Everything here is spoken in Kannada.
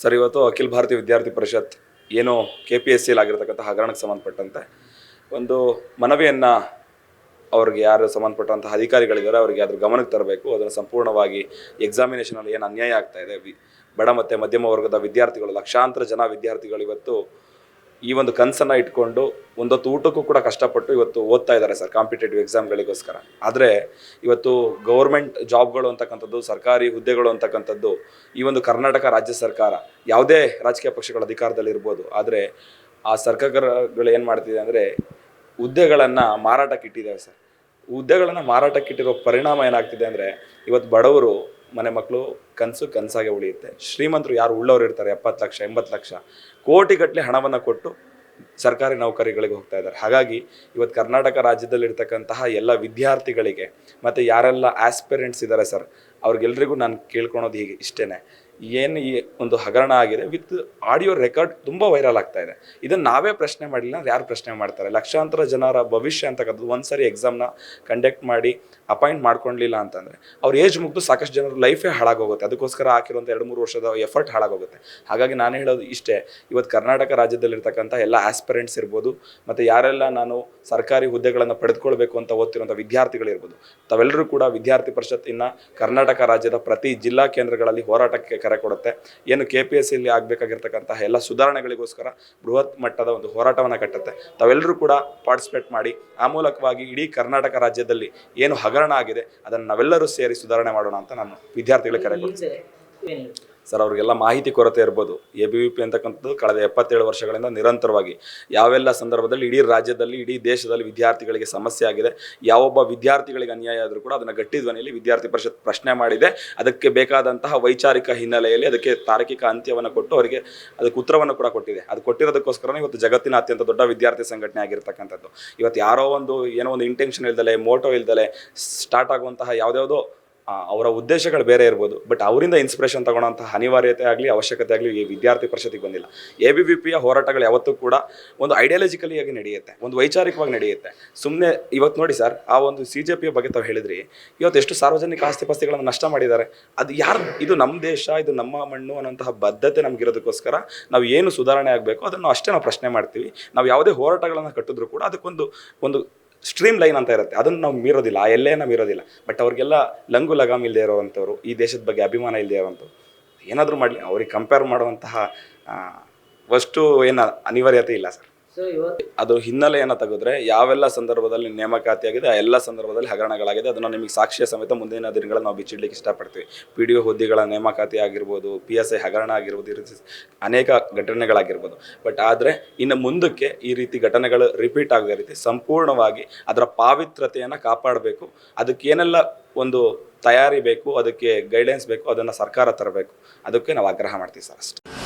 ಸರ್, ಇವತ್ತು ಅಖಿಲ ಭಾರತೀಯ ವಿದ್ಯಾರ್ಥಿ ಪರಿಷತ್ ಏನು KPSC ಆಗಿರತಕ್ಕಂಥ ಹಗರಣಕ್ಕೆ ಸಂಬಂಧಪಟ್ಟಂತೆ ಒಂದು ಮನವಿಯನ್ನು ಅವ್ರಿಗೆ ಯಾರು ಸಂಬಂಧಪಟ್ಟಂತಹ ಅಧಿಕಾರಿಗಳಿದ್ದಾರೆ ಅವರಿಗೆ ಅದ್ರ ಗಮನಕ್ಕೆ ತರಬೇಕು. ಅದನ್ನು ಸಂಪೂರ್ಣವಾಗಿ ಎಕ್ಸಾಮಿನೇಷನಲ್ಲಿ ಏನು ಅನ್ಯಾಯ ಆಗ್ತಾ ಇದೆ, ಬಡ ಮತ್ತು ಮಧ್ಯಮ ವರ್ಗದ ವಿದ್ಯಾರ್ಥಿಗಳು, ಲಕ್ಷಾಂತರ ಜನ ವಿದ್ಯಾರ್ಥಿಗಳು ಇವತ್ತು ಈ ಒಂದು ಕನಸನ್ನು ಇಟ್ಕೊಂಡು ಒಂದೊತ್ತು ಊಟಕ್ಕೂ ಕೂಡ ಕಷ್ಟಪಟ್ಟು ಇವತ್ತು ಓದ್ತಾ ಇದ್ದಾರೆ ಸರ್, ಕಾಂಪಿಟೇಟಿವ್ ಎಕ್ಸಾಮ್ಗಳಿಗೋಸ್ಕರ. ಆದರೆ ಇವತ್ತು ಗೌರ್ಮೆಂಟ್ ಜಾಬ್ಗಳು ಅಂತಕ್ಕಂಥದ್ದು, ಸರ್ಕಾರಿ ಹುದ್ದೆಗಳು ಅಂತಕ್ಕಂಥದ್ದು ಈ ಒಂದು ಕರ್ನಾಟಕ ರಾಜ್ಯ ಸರ್ಕಾರ, ಯಾವುದೇ ರಾಜಕೀಯ ಪಕ್ಷಗಳ ಅಧಿಕಾರದಲ್ಲಿರ್ಬೋದು, ಆದರೆ ಆ ಸರ್ಕಾರಗಳು ಏನು ಮಾಡ್ತಿದೆ ಅಂದರೆ ಹುದ್ದೆಗಳನ್ನು ಮಾರಾಟಕ್ಕೆ ಇಟ್ಟಿದ್ದಾವೆ ಸರ್. ಹುದ್ದೆಗಳನ್ನು ಮಾರಾಟಕ್ಕೆ ಇಟ್ಟಿರೋ ಪರಿಣಾಮ ಏನಾಗ್ತಿದೆ ಅಂದರೆ ಇವತ್ತು ಬಡವರು ಮನೆ ಮಕ್ಕಳು ಕನಸಾಗೆ ಉಳಿಯುತ್ತೆ. ಶ್ರೀಮಂತರು ಯಾರು ಉಳ್ಳವರು ಇರ್ತಾರೆ, 70 ಲಕ್ಷ 80 ಲಕ್ಷ ಕೋಟಿಗಟ್ಟಲೆ ಹಣವನ್ನು ಕೊಟ್ಟು ಸರ್ಕಾರಿ ನೌಕರಿಗಳಿಗೆ ಹೋಗ್ತಾ ಇದ್ದಾರೆ. ಹಾಗಾಗಿ ಇವತ್ತು ಕರ್ನಾಟಕ ರಾಜ್ಯದಲ್ಲಿರ್ತಕ್ಕಂತಹ ಎಲ್ಲ ವಿದ್ಯಾರ್ಥಿಗಳಿಗೆ ಮತ್ತು ಯಾರೆಲ್ಲ ಆಸ್ಪಿರೆಂಟ್ಸ್ ಇದ್ದಾರೆ ಸರ್, ಅವ್ರಿಗೆಲ್ರಿಗೂ ನಾನು ಕೇಳ್ಕೊಳೋದು ಇಷ್ಟೇ, ಏನು ಈ ಒಂದು ಹಗರಣ ಆಗಿದೆ ವಿತ್ ಆಡಿಯೋ ರೆಕಾರ್ಡ್ ತುಂಬ ವೈರಲ್ ಆಗ್ತಾ ಇದೆ. ಇದನ್ನು ನಾವೇ ಪ್ರಶ್ನೆ ಮಾಡಿಲ್ಲ ಅಂದ್ರೆ ಯಾರು ಪ್ರಶ್ನೆ ಮಾಡ್ತಾರೆ? ಲಕ್ಷಾಂತರ ಜನರ ಭವಿಷ್ಯ ಅಂತಕ್ಕಂಥದ್ದು ಒಂದ್ಸರಿ ಎಕ್ಸಾಮ್ನ ಕಂಡಕ್ಟ್ ಮಾಡಿ ಅಪಾಯಿಂಟ್ ಮಾಡ್ಕೊಳ್ಳಲಿಲ್ಲ ಅಂತಂದರೆ ಅವ್ರ ಏಜ್ ಮುಗಿದು ಸಾಕಷ್ಟು ಜನರ ಲೈಫೇ ಹಾಳಾಗೋಗುತ್ತೆ. ಅದಕ್ಕೋಸ್ಕರ ಹಾಕಿರುವಂಥ 2-3 ವರ್ಷದ ಎಫರ್ಟ್ ಹಾಳಾಗೋಗುತ್ತೆ. ಹಾಗಾಗಿ ನಾನು ಹೇಳೋದು ಇಷ್ಟೇ, ಇವತ್ತು ಕರ್ನಾಟಕ ರಾಜ್ಯದಲ್ಲಿರ್ತಕ್ಕಂಥ ಎಲ್ಲ ಆಸ್ಪಿರೆಂಟ್ಸ್ ಇರ್ಬೋದು ಮತ್ತು ಯಾರೆಲ್ಲ ನಾನು ಸರ್ಕಾರಿ ಹುದ್ದೆಗಳನ್ನು ಪಡೆದುಕೊಳ್ಬೇಕು ಅಂತ ಓದ್ತಿರೋಂಥ ವಿದ್ಯಾರ್ಥಿಗಳಿರ್ಬೋದು, ತಾವೆಲ್ಲರೂ ಕೂಡ ವಿದ್ಯಾರ್ಥಿ ಪರಿಷತ್ ಇನ್ನು ಕರ್ನಾಟಕ ರಾಜ್ಯದ ಪ್ರತಿ ಜಿಲ್ಲಾ ಕೇಂದ್ರಗಳಲ್ಲಿ ಹೋರಾಟಕ್ಕೆ ಕರೆ ಕೊಡುತ್ತೆ. ಏನು KPSCಯಲ್ಲಿ ಆಗಬೇಕಾಗಿರ್ತಕ್ಕಂತಹ ಎಲ್ಲ ಸುಧಾರಣೆಗಳಿಗೋಸ್ಕರ ಬೃಹತ್ ಮಟ್ಟದ ಒಂದು ಹೋರಾಟವನ್ನು ಕಟ್ಟುತ್ತೆ. ತಾವೆಲ್ಲರೂ ಕೂಡ ಪಾರ್ಟಿಸಿಪೇಟ್ ಮಾಡಿ ಆ ಮೂಲಕವಾಗಿ ಇಡೀ ಕರ್ನಾಟಕ ರಾಜ್ಯದಲ್ಲಿ ಏನು ಹಗರಣ ಆಗಿದೆ ಅದನ್ನು ನಾವೆಲ್ಲರೂ ಸೇರಿ ಸುಧಾರಣೆ ಮಾಡೋಣ ಅಂತ ನಾನು ವಿದ್ಯಾರ್ಥಿಗಳಿಗೆ ಕರೆ ಕೊಡ್ತೀನಿ ಸರ್. ಅವ್ರಿಗೆಲ್ಲ ಮಾಹಿತಿ ಕೊರತೆ ಇರ್ಬೋದು. ABVP ಅಂತಕ್ಕಂಥದ್ದು ಕಳೆದ 77 ವರ್ಷಗಳಿಂದ ನಿರಂತರವಾಗಿ ಯಾವೆಲ್ಲ ಸಂದರ್ಭದಲ್ಲಿ ಇಡೀ ರಾಜ್ಯದಲ್ಲಿ, ಇಡೀ ದೇಶದಲ್ಲಿ ವಿದ್ಯಾರ್ಥಿಗಳಿಗೆ ಸಮಸ್ಯೆ ಆಗಿದೆ, ಯಾವೊಬ್ಬ ವಿದ್ಯಾರ್ಥಿಗಳಿಗೆ ಅನ್ಯಾಯ ಆದರೂ ಕೂಡ ಅದನ್ನು ಗಟ್ಟಿ ಧ್ವನಿಯಲ್ಲಿ ವಿದ್ಯಾರ್ಥಿ ಪರಿಷತ್ ಪ್ರಶ್ನೆ ಮಾಡಿದೆ. ಅದಕ್ಕೆ ಬೇಕಾದಂತಹ ವೈಚಾರಿಕ ಹಿನ್ನೆಲೆಯಲ್ಲಿ ಅದಕ್ಕೆ ತಾರ್ಕಿಕ ಅಂತ್ಯವನ್ನು ಕೊಟ್ಟು ಅವರಿಗೆ ಅದಕ್ಕೆ ಉತ್ತರವನ್ನು ಕೂಡ ಕೊಟ್ಟಿದೆ. ಅದು ಕೊಟ್ಟಿರೋದಕ್ಕೋಸ್ಕರ ಇವತ್ತು ಜಗತ್ತಿನ ಅತ್ಯಂತ ದೊಡ್ಡ ವಿದ್ಯಾರ್ಥಿ ಸಂಘಟನೆ ಆಗಿರ್ತಕ್ಕಂಥದ್ದು. ಇವತ್ತು ಯಾರೋ ಏನೋ ಒಂದು ಇಂಟೆನ್ಷನ್ ಇಲ್ದಲೆ, ಮೋಟೋ ಇಲ್ದಲೆ ಸ್ಟಾರ್ಟ್ ಆಗುವಂತಹ ಯಾವುದ್ಯಾವುದೋ ಅವರ ಉದ್ದೇಶಗಳು ಬೇರೆ ಇರ್ಬೋದು, ಬಟ್ ಅವರಿಂದ ಇನ್ಸ್ಪಿರೇಷನ್ ತಗೊಳ್ಳೋಂತಹ ಅನಿವಾರ್ಯತೆ ಆಗಲಿ ಅವಶ್ಯಕತೆ ಆಗಲಿ ಈ ವಿದ್ಯಾರ್ಥಿ ಪರಿಷತ್ತಿಗೆ ಬಂದಿಲ್ಲ. ABVPಯ ಹೋರಾಟಗಳು ಯಾವತ್ತೂ ಕೂಡ ಒಂದು ಐಡಿಯಾಲಜಿಕಲಿಯಾಗಿ ನಡೆಯುತ್ತೆ, ಒಂದು ವೈಚಾರಿಕವಾಗಿ ನಡೆಯುತ್ತೆ. ಸುಮ್ಮನೆ ಇವತ್ತು ನೋಡಿ ಸರ್, ಆ ಒಂದು CJPಯ ಬಗ್ಗೆ ತಾವು ಹೇಳಿದ್ರಿ, ಇವತ್ತು ಎಷ್ಟು ಸಾರ್ವಜನಿಕ ಆಸ್ತಿಪಾಸ್ತಿಗಳನ್ನು ನಷ್ಟ ಮಾಡಿದ್ದಾರೆ. ಅದು ಯಾರು? ಇದು ನಮ್ಮ ದೇಶ, ಇದು ನಮ್ಮ ಮಣ್ಣು ಅನ್ನೋಂತಹ ಬದ್ಧತೆ ನಮಗಿರೋದಕ್ಕೋಸ್ಕರ ನಾವು ಏನು ಸುಧಾರಣೆ ಆಗಬೇಕು ಅದನ್ನು ಅಷ್ಟೇ ನಾವು ಪ್ರಶ್ನೆ ಮಾಡ್ತೀವಿ. ನಾವು ಯಾವುದೇ ಹೋರಾಟಗಳನ್ನು ಕಟ್ಟಿದ್ರು ಕೂಡ ಅದಕ್ಕೊಂದು ಸ್ಟ್ರೀಮ್ ಲೈನ್ ಅಂತ ಇರುತ್ತೆ, ಅದನ್ನು ನಾವು ಮೀರೋದಿಲ್ಲ, ಆ ಎಲ್ಲೇ ನಾವು ಮೀರೋದಿಲ್ಲ. ಬಟ್ ಅವ್ರಿಗೆಲ್ಲ ಲಂಗು ಲಗಾಮ್ ಇಲ್ಲದೆ ಇರೋವಂಥವ್ರು, ಈ ದೇಶದ ಬಗ್ಗೆ ಅಭಿಮಾನ ಇಲ್ಲದೆ ಇರೋವಂಥವ್ರು ಏನಾದರೂ ಮಾಡಲಿ, ಅವ್ರಿಗೆ ಕಂಪೇರ್ ಮಾಡುವಂತಹ ಅಷ್ಟು ಏನು ಅನಿವಾರ್ಯತೆ ಇಲ್ಲ ಸರ್. ಅದು ಹಿನ್ನೆಲೆಯನ್ನು ತೆಗೆದ್ರೆ ಯಾವೆಲ್ಲ ಸಂದರ್ಭದಲ್ಲಿ ನೇಮಕಾತಿ ಆಗಿದೆ ಆ ಎಲ್ಲ ಸಂದರ್ಭದಲ್ಲಿ ಹಗರಣಗಳಾಗಿದೆ. ಅದನ್ನು ನಿಮಗೆ ಸಾಕ್ಷಿಯ ಸಮೇತ ಮುಂದಿನ ದಿನಗಳಲ್ಲಿ ನಾವು ಬಿಚ್ಚಿಡ್ಲಿಕ್ಕೆ ಇಷ್ಟಪಡ್ತೀವಿ. PDO ಹುದ್ದೆಗಳ ನೇಮಕಾತಿ ಆಗಿರ್ಬೋದು, PSI ಹಗರಣ ಆಗಿರ್ಬೋದು, ಈ ರೀತಿ ಅನೇಕ ಘಟನೆಗಳಾಗಿರ್ಬೋದು. ಬಟ್ ಆದರೆ ಇನ್ನು ಮುಂದಕ್ಕೆ ಈ ರೀತಿ ಘಟನೆಗಳು ರಿಪೀಟ್ ಆಗದ ರೀತಿ ಸಂಪೂರ್ಣವಾಗಿ ಅದರ ಪಾವಿತ್ರ್ಯತೆಯನ್ನು ಕಾಪಾಡಬೇಕು. ಅದಕ್ಕೇನೆಲ್ಲ ಒಂದು ತಯಾರಿ ಬೇಕು, ಅದಕ್ಕೆ ಗೈಡೆನ್ಸ್ ಬೇಕು, ಅದನ್ನು ಸರ್ಕಾರ ತರಬೇಕು. ಅದಕ್ಕೆ ನಾವು ಆಗ್ರಹ ಮಾಡ್ತೀವಿ ಸರ್ ಅಷ್ಟೇ.